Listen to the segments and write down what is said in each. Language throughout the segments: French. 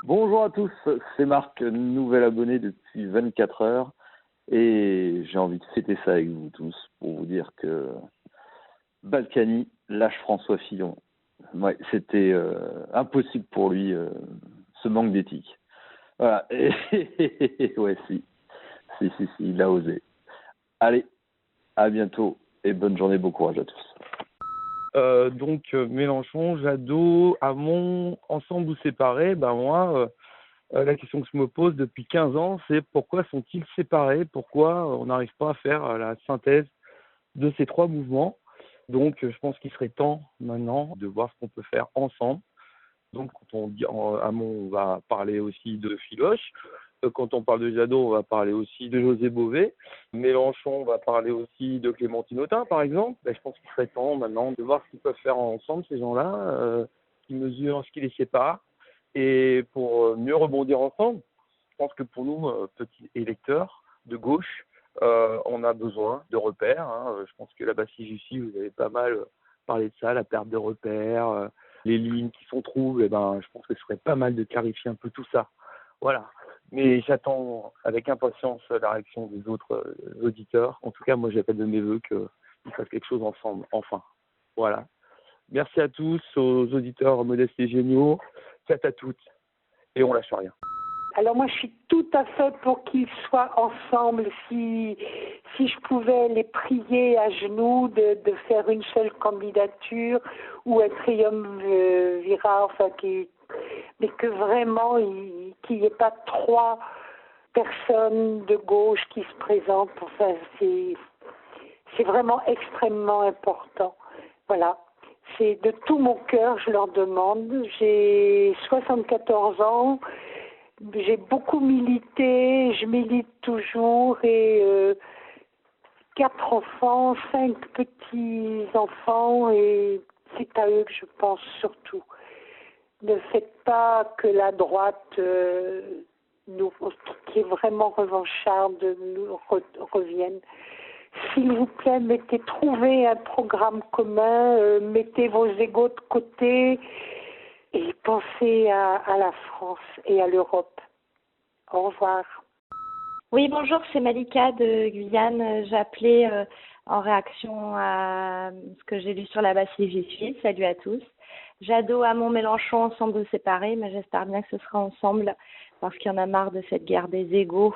Bonjour à tous, c'est Marc, nouvel abonné depuis 24 heures et j'ai envie de fêter ça avec vous tous pour vous dire que Balkany lâche François Fillon. Ouais, c'était impossible pour lui, ce manque d'éthique. Voilà, ouais, si, il a osé. Allez, à bientôt et bonne journée, bon courage à tous. Mélenchon, Jadot, Hamon, ensemble ou séparés, la question que je me pose depuis 15 ans, c'est pourquoi sont-ils séparés? Pourquoi on n'arrive pas à faire la synthèse de ces trois mouvements? Donc, je pense qu'il serait temps maintenant de voir ce qu'on peut faire ensemble. Donc, quand on dit Hamon, on va parler aussi de Filoche. Quand on parle de Jadot, on va parler aussi de José Bové. Mélenchon, on va parler aussi de Clémentine Autain, par exemple. Je pense qu'il serait temps maintenant de voir ce qu'ils peuvent faire ensemble, ces gens-là, qui mesurent ce qui les sépare. Et pour mieux rebondir ensemble, je pense que pour nous, petits électeurs de gauche, on a besoin de repères. Je pense que là-bas, ici, vous avez pas mal parlé de ça, la perte de repères, les lignes qui sont troubles. Je pense que ce serait pas mal de clarifier un peu tout ça. Voilà. Mais j'attends avec impatience la réaction des autres auditeurs. En tout cas, moi, j'appelle de mes voeux qu'ils fassent quelque chose ensemble, enfin. Voilà. Merci à tous, aux auditeurs modestes et géniaux. Faites à toutes. Et on lâche rien. Alors moi, je suis tout à fait pour qu'ils soient ensemble. Si je pouvais les prier à genoux de faire une seule candidature ou un triumvirat, mais que vraiment, qu'il n'y ait pas trois personnes de gauche qui se présentent. Enfin, c'est vraiment extrêmement important. Voilà. C'est de tout mon cœur, je leur demande. J'ai 74 ans. J'ai beaucoup milité, je milite toujours et 4 enfants, 5 petits-enfants et c'est à eux que je pense surtout. Ne faites pas que la droite, qui est vraiment revancharde, nous revienne. S'il vous plaît, trouvez un programme commun, mettez vos égos de côté et pensez à la France et à l'Europe. Au revoir. Oui, bonjour, c'est Malika de Guyane. J'appelais en réaction à ce que j'ai lu sur la Bastille, j'y suis. Salut à tous. Jadot, Hamon, Mélenchon, ensemble ou séparés, mais j'espère bien que ce sera ensemble parce qu'il y en a marre de cette guerre des égos.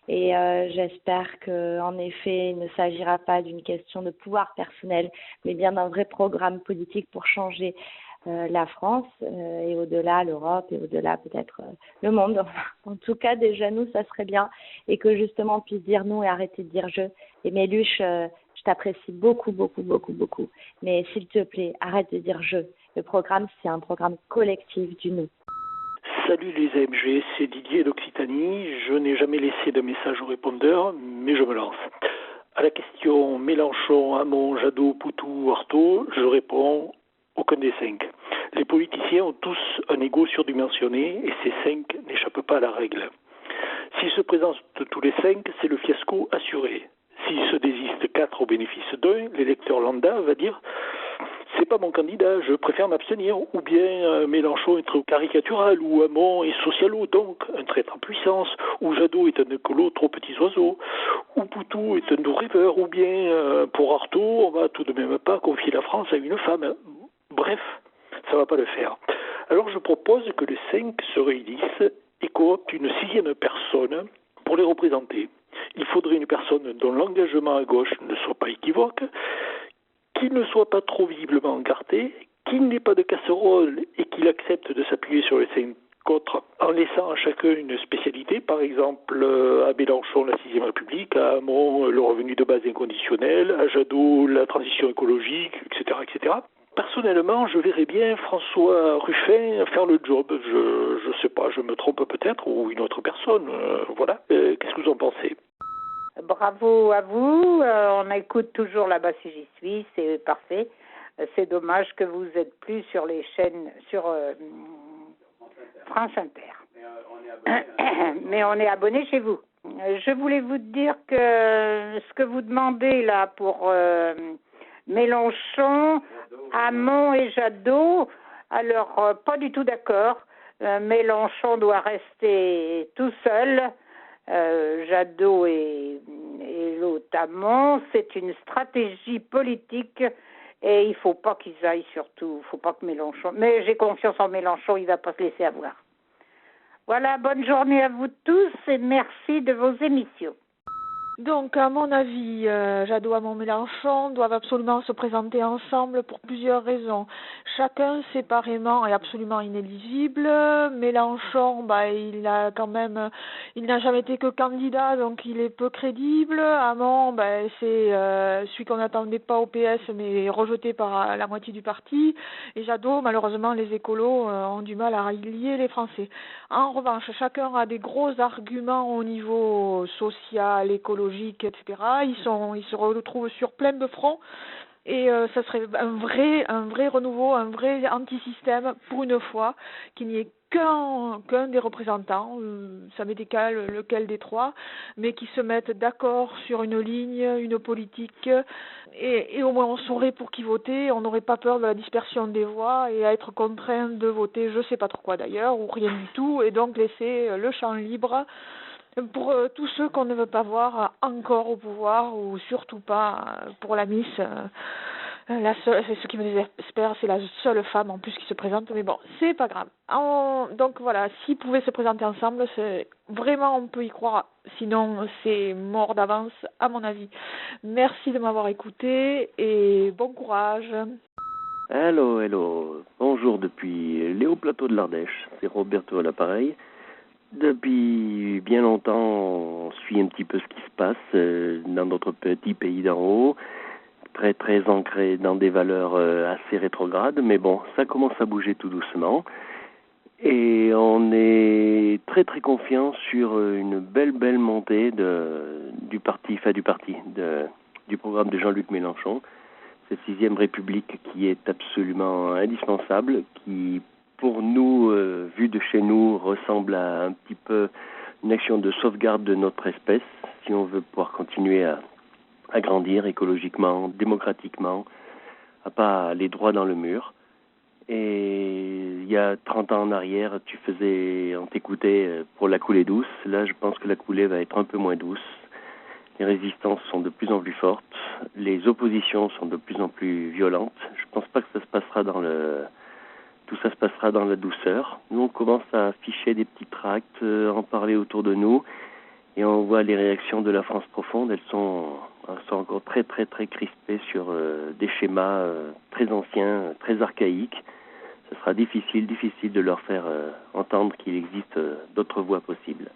Et j'espère qu'en effet, il ne s'agira pas d'une question de pouvoir personnel, mais bien d'un vrai programme politique pour changer la France et au-delà l'Europe et au-delà peut-être le monde. En tout cas, déjà nous, ça serait bien et que justement on puisse dire nous et arrêter de dire je. Et Méluche, je t'apprécie beaucoup, beaucoup, beaucoup, beaucoup. Mais s'il te plaît, arrête de dire je. Le programme, c'est un programme collectif du nous. Salut les AMG, c'est Didier d'Occitanie. Je n'ai jamais laissé de message au répondeur, mais je me lance. À la question Mélenchon, Hamon, Jadot, Poutou, Artaud, je réponds aucun des 5. Les politiciens ont tous un ego surdimensionné et ces 5 n'échappent pas à la règle. S'ils se présentent tous les 5, c'est le fiasco assuré. S'ils se désistent 4 au bénéfice d'un, l'électeur lambda va dire « c'est pas mon candidat, je préfère m'abstenir » ou bien Mélenchon est trop caricatural, ou Hamon est socialo, donc un traître en puissance, ou Jadot est un écolo trop petits oiseaux, ou Poutou est un doux rêveur, ou bien pour Artaud, on va tout de même pas confier la France à une femme. Bref, ça va pas le faire. Alors je propose que les 5 se réunissent et cooptent une 6e personne pour les représenter. Il faudrait une personne dont l'engagement à gauche ne soit pas équivoque, qui ne soit pas trop visiblement encarté, qui n'ait pas de casserole et qu'il accepte de s'appuyer sur les 5 autres en laissant à chacun une spécialité, par exemple à Mélenchon la 6e République, à Hamon le revenu de base inconditionnel, à Jadot la transition écologique, etc. etc. Personnellement, je verrais bien François Ruffin faire le job. Je sais pas, je me trompe peut-être, ou une autre personne. Voilà. Qu'est-ce que vous en pensez ? Bravo à vous. On écoute toujours là-bas si j'y suis. C'est parfait. C'est dommage que vous n'êtes plus sur les chaînes, sur France Inter. Mais on est abonné chez vous. Je voulais vous dire que ce que vous demandez là pour Mélenchon, Hamon et Jadot, alors pas du tout d'accord. Mélenchon doit rester tout seul. Jadot et l'autre Hamon, c'est une stratégie politique et il ne faut pas qu'ils aillent surtout. Il ne faut pas que Mélenchon... Mais j'ai confiance en Mélenchon, il ne va pas se laisser avoir. Voilà, bonne journée à vous tous et merci de vos émissions. Donc, à mon avis, Jadot, Hamon, Mélenchon doivent absolument se présenter ensemble pour plusieurs raisons. Chacun séparément est absolument inéligible. Mélenchon, il n'a jamais été que candidat, donc il est peu crédible. Hamon, c'est celui qu'on n'attendait pas au PS, mais rejeté par la moitié du parti. Et Jadot, malheureusement, les écolos ont du mal à rallier les Français. En revanche, chacun a des gros arguments au niveau social, écologique, etc. Ils se retrouvent sur plein de fronts et ça serait un vrai renouveau, un vrai anti-système pour une fois, qu'il n'y ait qu'un des représentants, ça m'est égal lequel des trois, mais qui se mettent d'accord sur une ligne, une politique, et au moins on saurait pour qui voter, on n'aurait pas peur de la dispersion des voix et à être contraint de voter je sais pas trop quoi d'ailleurs, ou rien du tout, et donc laisser le champ libre pour tous ceux qu'on ne veut pas voir encore au pouvoir, ou surtout pas pour la Miss. C'est ce qui me désespère, c'est la seule femme en plus qui se présente, mais bon, c'est pas grave. Donc voilà, s'ils pouvaient se présenter ensemble, vraiment on peut y croire, sinon c'est mort d'avance à mon avis. Merci de m'avoir écouté et bon courage. Hello, bonjour depuis les hauts plateaux de l'Ardèche, c'est Roberto à l'appareil. Depuis bien longtemps, on suit un petit peu ce qui se passe dans notre petit pays d'en haut, très très ancré dans des valeurs assez rétrogrades, mais bon, ça commence à bouger tout doucement. Et on est très très confiant sur une belle montée du programme de Jean-Luc Mélenchon, cette 6e République qui est absolument indispensable, qui pour nous, vu de chez nous, ressemble à un petit peu une action de sauvegarde de notre espèce, si on veut pouvoir continuer à grandir écologiquement, démocratiquement, à pas aller droit dans le mur. Et il y a 30 ans en arrière, on t'écoutait pour la coulée douce. Là, je pense que la coulée va être un peu moins douce. Les résistances sont de plus en plus fortes. Les oppositions sont de plus en plus violentes. Je pense pas que tout ça se passera dans la douceur. Nous, on commence à afficher des petits tracts, en parler autour de nous, et on voit les réactions de la France profonde. Elles sont encore très très très crispées sur des schémas très anciens, très archaïques. Ce sera difficile de leur faire entendre qu'il existe d'autres voies possibles.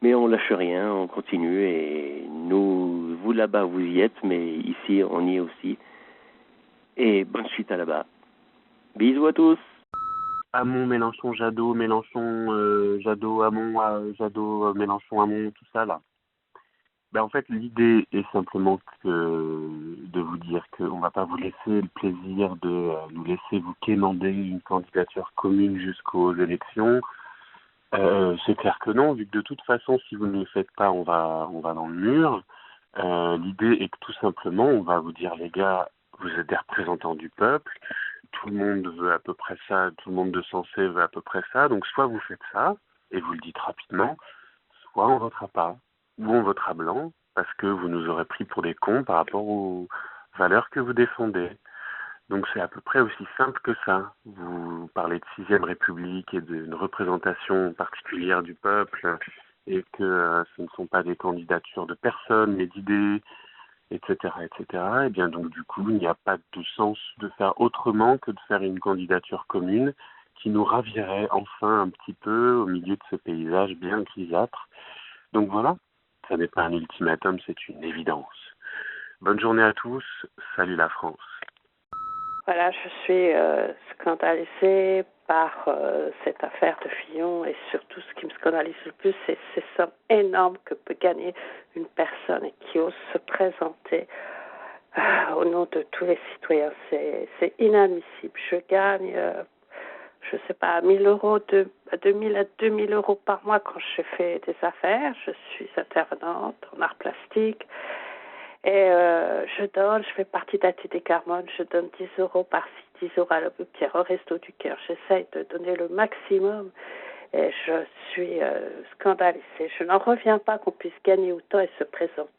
Mais on lâche rien, on continue, et nous, vous là-bas, vous y êtes, mais ici, on y est aussi. Et bonne suite à là-bas. Bisous à tous. Hamon, Mélenchon, Jadot, Jadot, Hamon, Jadot, Mélenchon, Hamon, tout ça là. En fait, l'idée est simplement de vous dire qu'on ne va pas vous laisser le plaisir de nous laisser vous quémander une candidature commune jusqu'aux élections. C'est clair que non, vu que de toute façon, si vous ne le faites pas, on va dans le mur. L'idée est que tout simplement, on va vous dire, les gars, vous êtes des représentants du peuple, tout le monde veut à peu près ça, tout le monde de sensé veut à peu près ça, donc soit vous faites ça, et vous le dites rapidement, soit on votera pas, ou on votera blanc, parce que vous nous aurez pris pour des cons par rapport aux valeurs que vous défendez. Donc c'est à peu près aussi simple que ça. Vous parlez de 6e République et d'une représentation particulière du peuple, et que ce ne sont pas des candidatures de personnes, mais d'idées, etc., etc. Et bien donc du coup, il n'y a pas de sens de faire autrement que de faire une candidature commune qui nous ravirait enfin un petit peu au milieu de ce paysage bien grisâtre. Donc voilà, ça n'est pas un ultimatum, c'est une évidence. Bonne journée à tous, salut la France. Voilà, je suis scandalisée par cette affaire de Fillon, et surtout ce qui me scandalise le plus, c'est ces sommes énormes que peut gagner une personne qui ose se présenter au nom de tous les citoyens. C'est inadmissible. Je gagne, je sais pas, 1 000 euros, 2 000 à 2 000 euros par mois quand je fais des affaires. Je suis intervenante en art plastique. Et je fais partie d'ATD Carmone, je donne 10 € par-ci, 10 € à l'Abbé Pierre, au Resto du Cœur. J'essaye de donner le maximum et je suis scandalisée. Je n'en reviens pas qu'on puisse gagner autant et se présenter.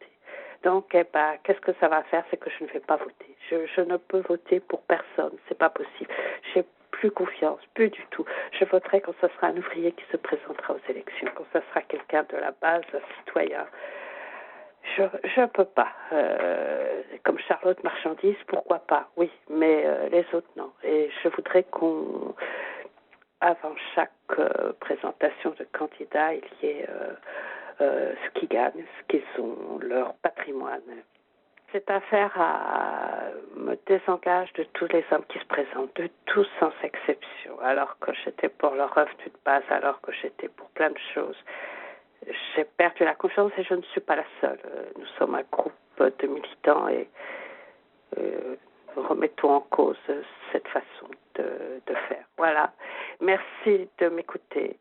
Donc, qu'est-ce que ça va faire? C'est que je ne vais pas voter. Je ne peux voter pour personne, c'est pas possible. J'ai plus confiance, plus du tout. Je voterai quand ce sera un ouvrier qui se présentera aux élections, quand ce sera quelqu'un de la base, un citoyen. Je peux pas. Comme Charlotte Marchandise, pourquoi pas? Oui, mais les autres non. Et je voudrais avant chaque présentation de candidat, il y ait ce qu'ils gagnent, ce qu'ils ont, leur patrimoine. Cette affaire me désengage de tous les hommes qui se présentent, de tous sans exception, alors que j'étais pour leur revenu de base, alors que j'étais pour plein de choses. J'ai perdu la confiance et je ne suis pas la seule. Nous sommes un groupe de militants et remettons en cause cette façon de faire. Voilà. Merci de m'écouter.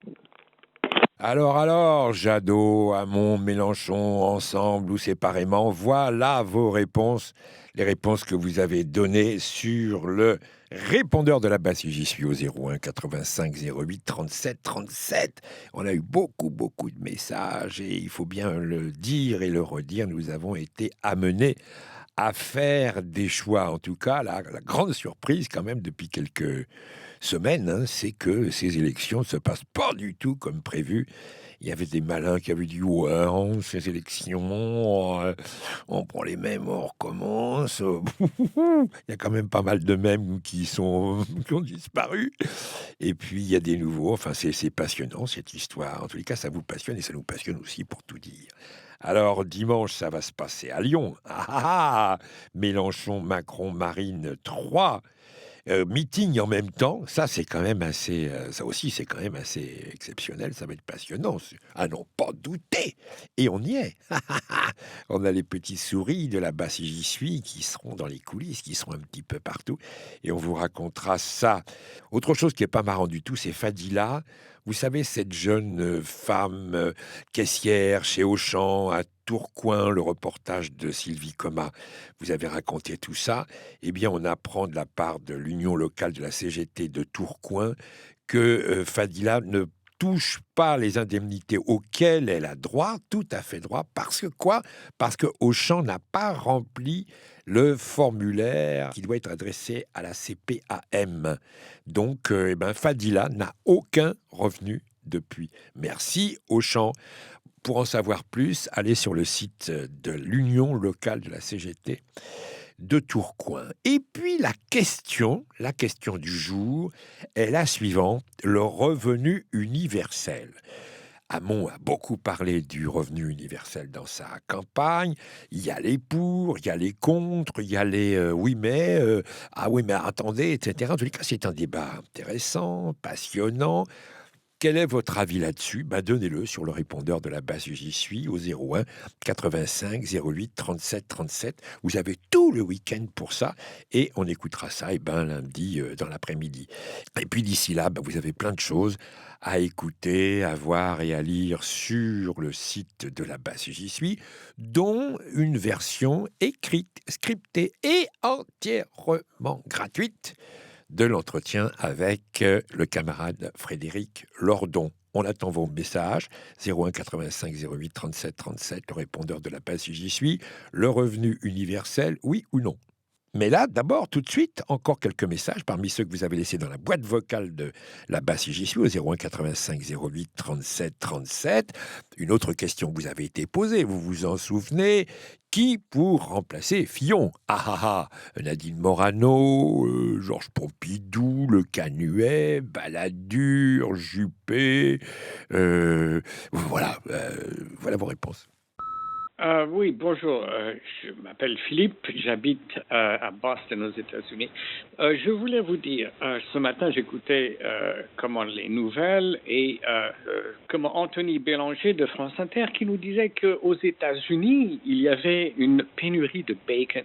Alors, Jadot, Hamon, Mélenchon, ensemble ou séparément, voilà vos réponses, les réponses que vous avez données sur le répondeur de la base. J'y suis au 01 85 08 37 37. On a eu beaucoup de messages et il faut bien le dire et le redire, nous avons été amenés à faire des choix. En tout cas, la grande surprise quand même depuis quelques semaine, c'est que ces élections ne se passent pas du tout comme prévu. Il y avait des malins qui avaient dit ouais, ces élections, on prend les mêmes, on recommence. Il y a quand même pas mal de mêmes qui ont disparu. Et puis il y a des nouveaux. Enfin, c'est passionnant cette histoire. En tous les cas, ça vous passionne et ça nous passionne aussi pour tout dire. Alors, dimanche, ça va se passer à Lyon. Mélenchon, Macron, Marine, 3 meeting en même temps, ça c'est quand même assez, ça aussi c'est quand même assez exceptionnel, ça va être passionnant, à n'en pas douter. Et on y est. On a les petits souris de la base J'y suis qui seront dans les coulisses, qui seront un petit peu partout, et on vous racontera ça. Autre chose qui est pas marrant du tout, c'est Fadila. Vous savez, cette jeune femme caissière chez Auchan à Tourcoing, le reportage de Sylvie Comas, vous avez raconté tout ça. Eh bien, on apprend de la part de l'Union locale de la CGT de Tourcoing que Fadila ne touche pas les indemnités auxquelles elle a droit, tout à fait droit, parce que quoi ? Parce que Auchan n'a pas rempli le formulaire qui doit être adressé à la CPAM. Donc, Fadila n'a aucun revenu depuis. Merci Auchan. Pour en savoir plus, allez sur le site de l'Union locale de la CGT de Tourcoing. Et puis la question du jour est la suivante, le revenu universel. Hamon a beaucoup parlé du revenu universel dans sa campagne. Il y a les pour, il y a les contre, il y a les oui mais attendez, etc. En tous les cas, c'est un débat intéressant, passionnant. Quel est votre avis là-dessus ? Donnez-le sur le répondeur de la base J'y suis au 01 85 08 37 37. Vous avez tout le week-end pour ça et on écoutera ça lundi dans l'après-midi. Et puis d'ici là, vous avez plein de choses à écouter, à voir et à lire sur le site de la base J'y suis, dont une version écrite, scriptée et entièrement gratuite de l'entretien avec le camarade Frédéric Lordon. On attend vos messages, 01 85 08 37 37, le répondeur de la base J'y suis, le revenu universel, oui ou non. Mais là, d'abord, tout de suite, encore quelques messages parmi ceux que vous avez laissés dans la boîte vocale de la base J'y suis au 01 85 08 37 37. Une autre question vous avez été posée, vous vous en souvenez ? Qui pour remplacer Fillon ? Nadine Morano, Georges Pompidou, Le Canuet, Balladur, Juppé. Voilà vos réponses. Oui, bonjour. Je m'appelle Philippe, j'habite à Boston, aux États-Unis. Je voulais vous dire, ce matin, j'écoutais les nouvelles et comment Anthony Bélanger de France Inter qui nous disait qu'aux États-Unis, il y avait une pénurie de bacon.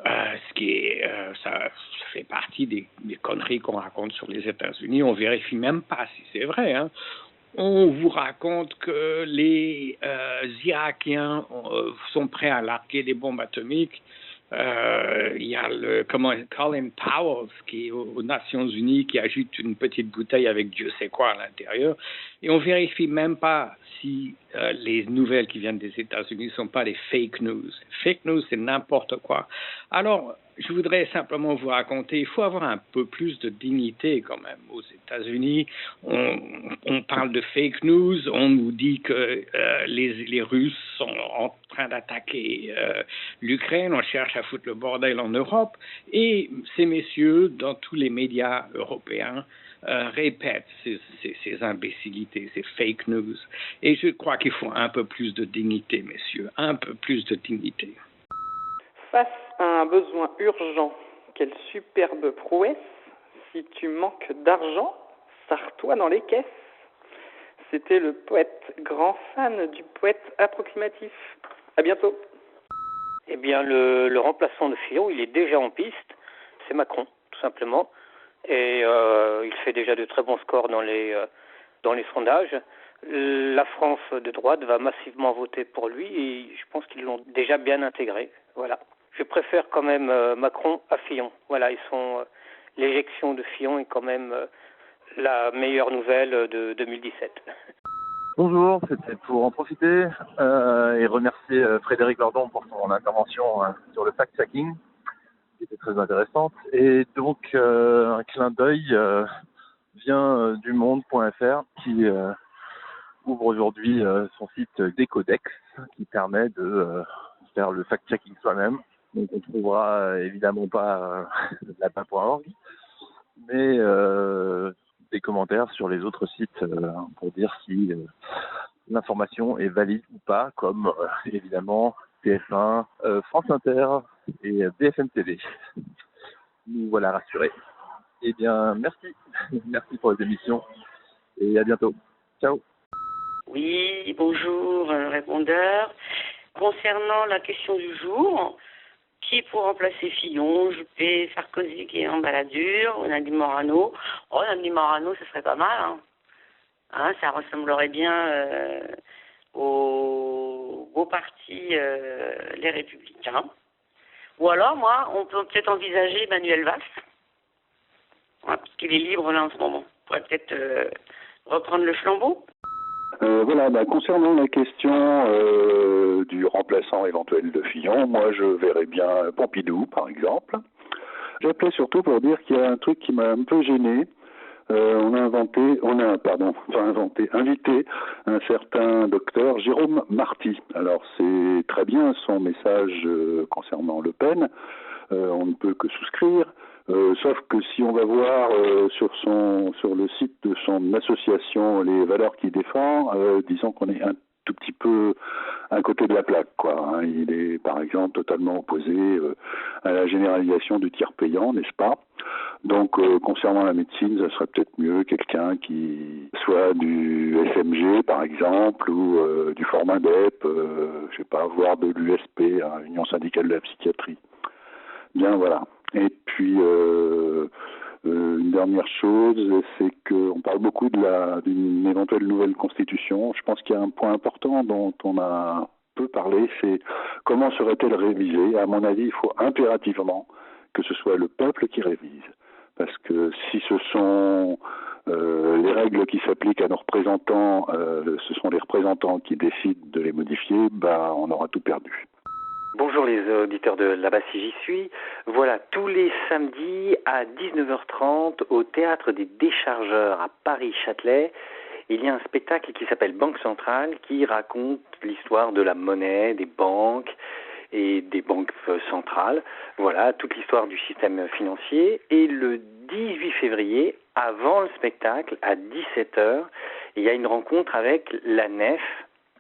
Ce qui est, ça fait partie des conneries qu'on raconte sur les États-Unis. On vérifie même pas si c'est vrai, hein. on vous raconte que les Irakiens sont prêts à larguer des bombes atomiques. Il y a Colin Powell qui est aux Nations Unies qui ajoute une petite bouteille avec Dieu sait quoi à l'intérieur, et on vérifie même pas si les nouvelles qui viennent des États-Unis ne sont pas des fake news. Fake news, c'est n'importe quoi. Alors, je voudrais simplement vous raconter, il faut avoir un peu plus de dignité quand même. Aux États-Unis, on parle de fake news, on nous dit que les Russes sont en train d'attaquer l'Ukraine, on cherche à foutre le bordel en Europe, et ces messieurs, dans tous les médias européens, répètent ces imbécilités, ces fake news. Et je crois qu'il faut un peu plus de dignité, messieurs, un peu plus de dignité. Face à un besoin urgent, quelle superbe prouesse, si tu manques d'argent, sarre-toi dans les caisses. C'était le poète, grand fan du poète approximatif. À bientôt. Eh bien, le remplaçant de Fillon, il est déjà en piste, c'est Macron, tout simplement. Et il fait déjà de très bons scores dans les sondages. La France de droite va massivement voter pour lui et je pense qu'ils l'ont déjà bien intégré. Voilà. Je préfère quand même Macron à Fillon. Voilà, l'éjection de Fillon est quand même la meilleure nouvelle de 2017. Bonjour, c'était pour en profiter et remercier Frédéric Lordon pour son intervention sur le fact-checking, qui était très intéressante. Et donc, un clin d'œil vient du monde.fr qui ouvre aujourd'hui son site Décodex, qui permet de faire le fact-checking soi-même. Donc on trouvera évidemment pas lapin.org, mais des commentaires sur les autres sites pour dire si l'information est valide ou pas, comme évidemment TF1, France Inter et BFM TV. Nous voilà rassurés. Eh bien, merci. Merci pour les émissions et à bientôt. Ciao. Oui, bonjour, répondeur. Concernant la question du jour, qui pour remplacer Fillon, Juppé, Sarkozy qui est en baladure, ou Nadine Morano? Oh, Nadine Morano, ce serait pas mal. Hein, ça ressemblerait bien au parti Les Républicains. Ou alors, moi, on peut peut-être envisager Emmanuel Valls, parce qu'il est libre là en ce moment. On pourrait peut-être reprendre le flambeau. Voilà, concernant la question du remplaçant éventuel de Fillon, moi je verrais bien Pompidou par exemple. J'appelais surtout pour dire qu'il y a un truc qui m'a un peu gêné. Invité un certain docteur Jérôme Marty. Alors c'est très bien son message concernant Le Pen, on ne peut que souscrire. Sauf que si on va voir sur le site de son association les valeurs qu'il défend, disons qu'on est un tout petit peu à côté de la plaque, quoi. Hein. Il est par exemple totalement opposé à la généralisation du tiers payant, n'est-ce pas? Donc concernant la médecine, ça serait peut-être mieux quelqu'un qui soit du SMG par exemple ou du Formindep, je sais pas, voire de l'USP, hein, Union syndicale de la psychiatrie. Bien, voilà. Et puis, une dernière chose, c'est qu'on parle beaucoup d'une éventuelle nouvelle constitution. Je pense qu'il y a un point important dont on a peu parlé, c'est comment serait-elle révisée. À mon avis, il faut impérativement que ce soit le peuple qui révise. Parce que si ce sont les règles qui s'appliquent à nos représentants, ce sont les représentants qui décident de les modifier, on aura tout perdu. Bonjour les auditeurs de Là-bas si j'y suis. Voilà, tous les samedis à 19h30 au Théâtre des Déchargeurs à Paris-Châtelet, il y a un spectacle qui s'appelle Banque Centrale qui raconte l'histoire de la monnaie, des banques et des banques centrales. Voilà, toute l'histoire du système financier. Et le 18 février, avant le spectacle, à 17h, il y a une rencontre avec la NEF,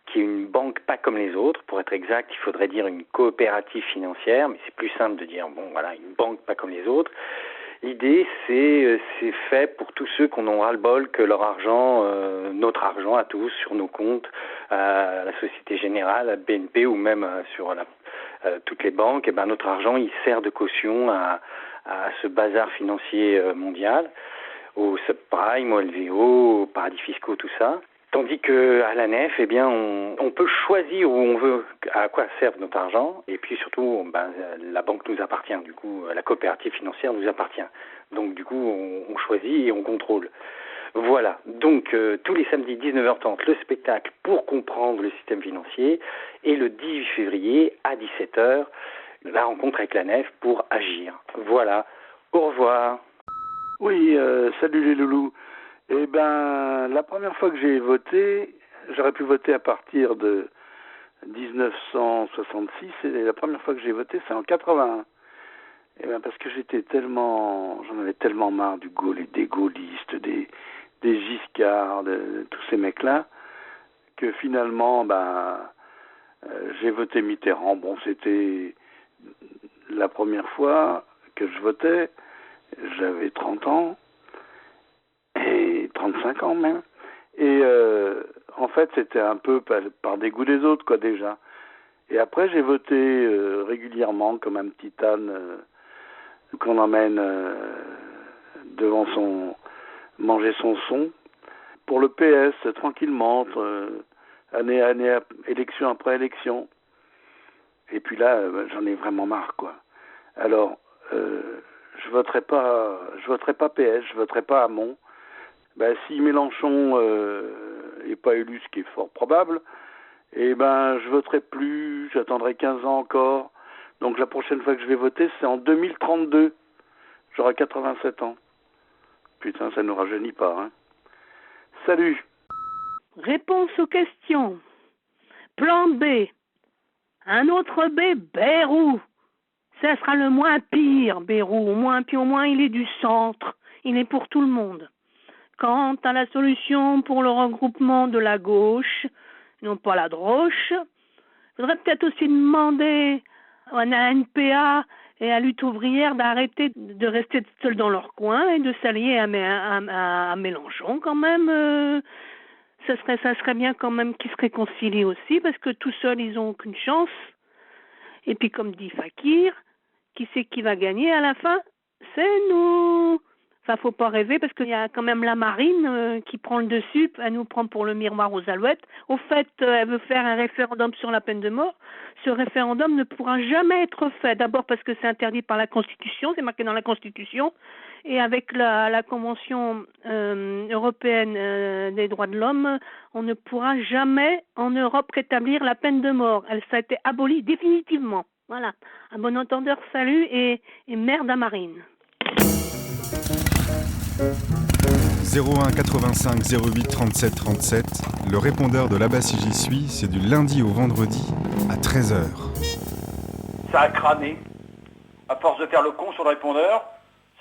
qui est une banque pas comme les autres. Pour être exact, il faudrait dire une coopérative financière, mais c'est plus simple de dire, une banque pas comme les autres. L'idée, c'est fait pour tous ceux qu'on aura le bol que leur argent, notre argent à tous, sur nos comptes, à la Société Générale, à BNP ou même sur toutes les banques, notre argent, il sert de caution à ce bazar financier mondial, au subprime, au LVO, aux paradis fiscaux, tout ça. Tandis qu'à la nef, eh bien, on peut choisir où on veut, à quoi serve notre argent, et puis surtout, la banque nous appartient, du coup, la coopérative financière nous appartient. Donc, du coup, on choisit et on contrôle. Voilà, donc tous les samedis 19h30, le spectacle pour comprendre le système financier, et le 18 février à 17h, la rencontre avec la nef pour agir. Voilà, au revoir. Oui, salut les loulous. Eh ben, la première fois que j'ai voté, j'aurais pu voter à partir de 1966, et la première fois que j'ai voté, c'est en 81. Eh ben, parce que j'en avais tellement marre du Gaulle et des gaullistes, des Giscard, de tous ces mecs-là, que finalement, j'ai voté Mitterrand. Bon, c'était la première fois que je votais, j'avais 30 ans, et 35 ans même. Et en fait, c'était un peu par dégoût des autres, quoi, déjà. Et après, j'ai voté régulièrement, comme un petit âne qu'on emmène devant manger son son, pour le PS, tranquillement, année élection après élection. Et puis là, j'en ai vraiment marre, quoi. Alors, je voterai pas PS, je voterai pas Hamon. Si Mélenchon est pas élu, ce qui est fort probable, je voterai plus, j'attendrai 15 ans encore. Donc la prochaine fois que je vais voter, c'est en 2032. J'aurai 87 ans. Putain, ça ne nous rajeunit pas, hein. Salut. Réponse aux questions. Plan B. Un autre B, Bayrou. Ça sera le moins pire, Bayrou. Au moins, il est du centre. Il est pour tout le monde. Quant à la solution pour le regroupement de la gauche, non pas la droche, il faudrait peut-être aussi demander à la NPA et à Lutte ouvrière d'arrêter de rester seuls dans leur coin et de s'allier à Mélenchon quand même. Ça serait bien quand même qu'ils se réconcilient aussi, parce que tout seuls ils ont aucune chance. Et puis comme dit Fakir, qui c'est qui va gagner à la fin? C'est nous. Enfin, faut pas rêver, parce qu'il y a quand même la marine qui prend le dessus, elle nous prend pour le miroir aux alouettes. Au fait, elle veut faire un référendum sur la peine de mort. Ce référendum ne pourra jamais être fait. D'abord parce que c'est interdit par la Constitution, c'est marqué dans la Constitution. Et avec la Convention européenne des droits de l'homme, on ne pourra jamais en Europe rétablir la peine de mort. Ça a été aboli définitivement. Voilà. Un bon entendeur, salut, et merde à Marine. 01 85 08 37 37, le répondeur de là-bas si j'y suis, c'est du lundi au vendredi à 13h. Ça a cramé. À force de faire le con sur le répondeur,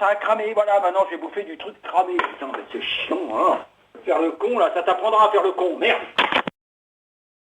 ça a cramé. Voilà, maintenant j'ai bouffé du truc cramé. Putain, mais c'est chiant, hein. Faire le con, là, ça t'apprendra à faire le con. Merde.